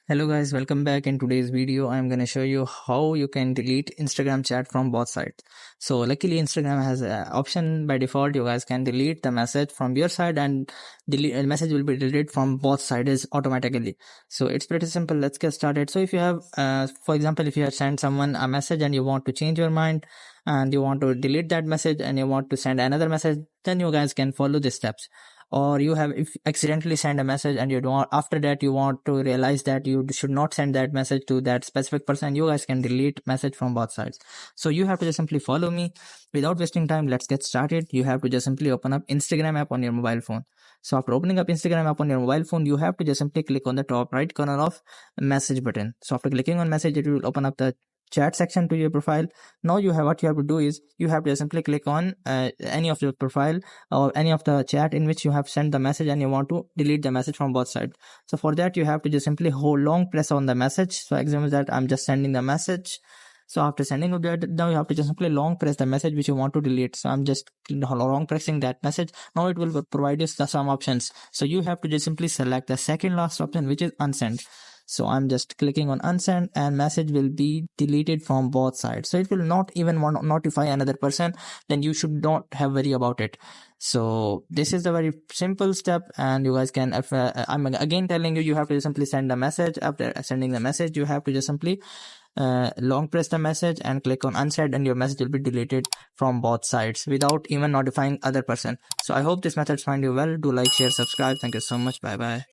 Hello guys, welcome back. In today's video I'm going to show you how you can delete Instagram chat from both sides. So luckily Instagram has an option by default. You guys can delete the message from your side and the message will be deleted from both sides automatically. So it's pretty simple. Let's get started. So if you have for example, if you have sent someone a message and you want to change your mind and you want to delete that message and you want to send another message, then you guys can follow the steps. Or you have if accidentally send a message and you don't, after that you want to realize that you should not send that message to that specific person, you guys can delete message from both sides. So you have to just simply follow me without wasting time. Let's get started. You have to just simply open up Instagram app on your mobile phone. So after opening up Instagram app on your mobile phone, you have to just simply click on the top right corner of message button. So after clicking on message, it will open up the chat section to your profile. Now what you have to do is you have to simply click on any of your profile or any of the chat in which you have sent the message and you want to delete the message from both sides. So for that you have to just simply hold long press on the message. So example that I'm just sending the message. So after sending of that, now you have to just simply long press the message which you want to delete. So I'm just long pressing that message. Now it will provide you some options. So you have to just simply select the second last option, which is unsend. So I'm just clicking on unsend and message will be deleted from both sides. So it will not even want to notify another person. Then you should not have worry about it. So this is a very simple step, and you guys can, I'm again telling you, you have to simply send a message. After sending the message, you have to just simply long press the message and click on unsend, and your message will be deleted from both sides without even notifying other person. So I hope this method find you well. Do like, share, subscribe. Thank you so much. Bye bye.